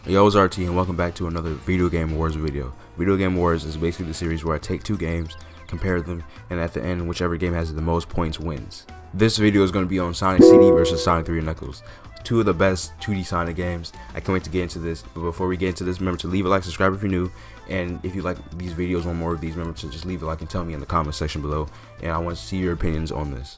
Yo, it's RT and welcome back to another Video Game Wars video. Video Game Wars is basically the series where I take two games, compare them, and at the end, whichever game has the most points wins. This video is going to be on Sonic CD versus Sonic 3 & Knuckles. Two of the best 2D Sonic games. I can't wait to get into this, but before we get into this, remember to leave a like, subscribe if you're new, and if you like these videos, want more of these, remember to just leave a like and tell me in the comment section below, and I want to see your opinions on this.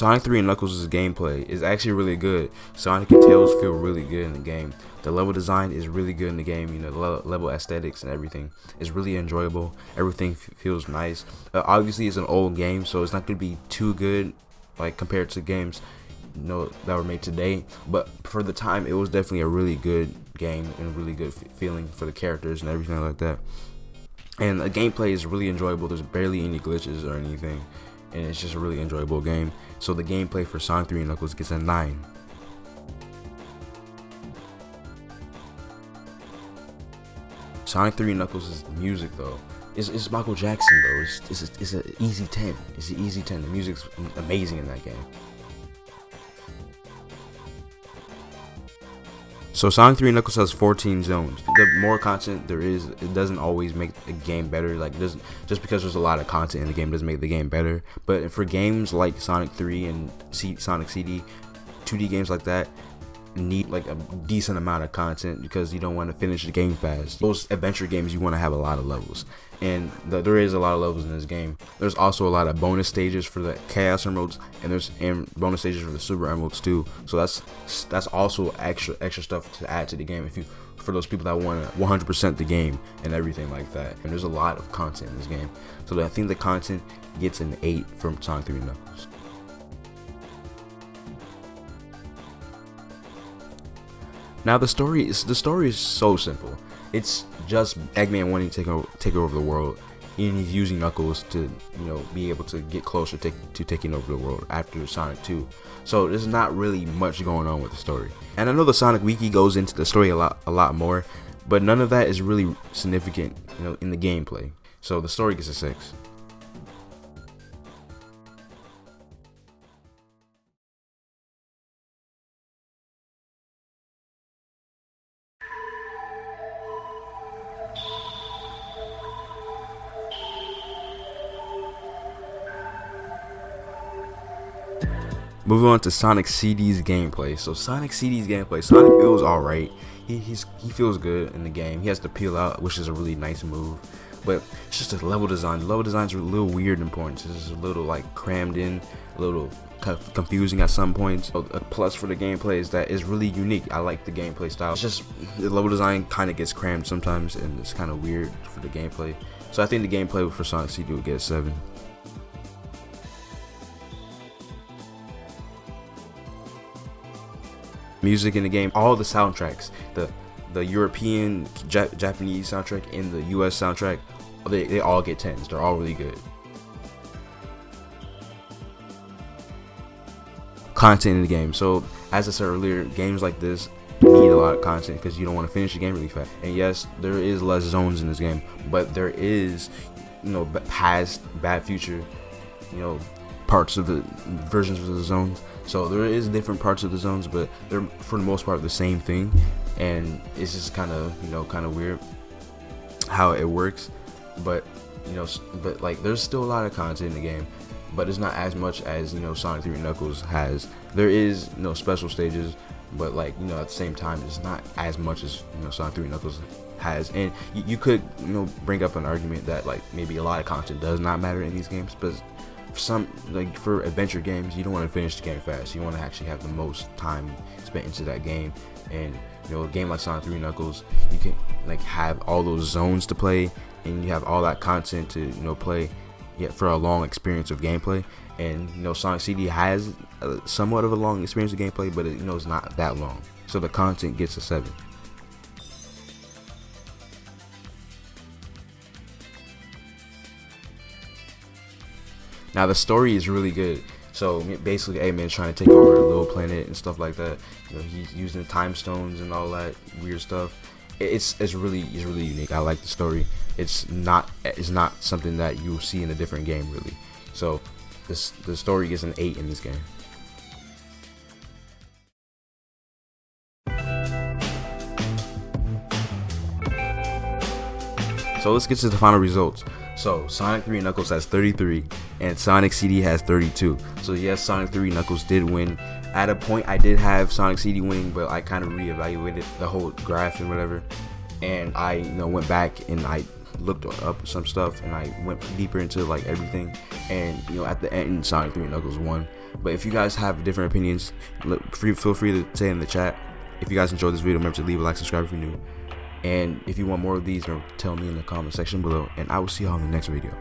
Sonic 3 & Knuckles' gameplay is actually really good. Sonic and Tails feel really good in the game. The level design is really good in the game. You know, the level aesthetics and everything is really enjoyable. Everything feels nice. Obviously, it's an old game, so it's not going to be too good, like compared to games that were made today. But for the time, it was definitely a really good game and really good feeling for the characters and everything like that. And the gameplay is really enjoyable. There's barely any glitches or anything, and it's just a really enjoyable game. So the gameplay for Sonic 3 & Knuckles gets a 9. Sonic 3 & Knuckles' music though, it's Michael Jackson though. It's an easy 10. It's an easy 10. The music's amazing in that game. So Sonic 3 & Knuckles has 14 zones. The more content there is, it doesn't always make the game better. Like, it doesn't, just because there's a lot of content in the game doesn't make the game better. But for games like Sonic 3 and Sonic CD, 2D games like that need like a decent amount of content because you don't want to finish the game fast. Those adventure games, you want to have a lot of levels, and there is a lot of levels in this game. There's also a lot of bonus stages for the Chaos Emeralds, and there's bonus stages for the Super Emeralds too. So that's also extra stuff to add to the game for those people that want to 100% the game and everything like that. And there's a lot of content in this game, so I think the content gets an 8 from Sonic 3 & Knuckles. Now the story is so simple. It's just Eggman wanting to take over the world, and he's using Knuckles to, be able to get closer to taking over the world after Sonic 2. So there's not really much going on with the story. And I know the Sonic Wiki goes into the story a lot more, but none of that is really significant, in the gameplay. So the story gets a 6. Moving on to Sonic CD's gameplay. So Sonic feels alright. He feels good in the game. He has to peel out, which is a really nice move. But it's just the level design. The level designs are a little weird in points. It's just a little like crammed in, a little confusing at some points. So a plus for the gameplay is that it's really unique. I like the gameplay style. It's just the level design kind of gets crammed sometimes, and it's kind of weird for the gameplay. So I think the gameplay for Sonic CD would get a 7. Music in the game, all the soundtracks, the European, Japanese soundtrack and the US soundtrack, they all get 10s. They're all really good. Content in the game. So as I said earlier, games like this need a lot of content because you don't want to finish the game really fast. And yes, there is less zones in this game, but there is, past, bad, future, parts of the versions of the zones. So there is different parts of the zones, but they're for the most part the same thing, and it's just kind of weird how it works. But like there's still a lot of content in the game, but it's not as much as Sonic 3 & Knuckles has. There is special stages, but like at the same time it's not as much as Sonic 3 & Knuckles has. And you could bring up an argument that like maybe a lot of content does not matter in these games, but for adventure games, you don't want to finish the game fast. You want to actually have the most time spent into that game. And a game like Sonic 3 & Knuckles, you can like have all those zones to play, and you have all that content to play for a long experience of gameplay. And Sonic CD has somewhat of a long experience of gameplay, but it's not that long. So the content gets a 7. Now the story is really good. So basically, Eggman's trying to take over a little planet and stuff like that. He's using time stones and all that weird stuff. It's really unique. I like the story. It's not something that you'll see in a different game really. So the story gets an 8 in this game. So let's get to the final results. So Sonic 3 Knuckles has 33 and Sonic CD has 32. So yes, Sonic 3 Knuckles did win. At a point I did have Sonic CD winning, but I kind of reevaluated the whole graph and whatever, and I went back and I looked up some stuff and I went deeper into like everything, and at the end Sonic 3 Knuckles won. But if you guys have different opinions, feel free to say in the chat. If you guys enjoyed this video, remember to leave a like, subscribe if you're new, and if you want more of these, tell me in the comment section below, and I will see y'all in the next video.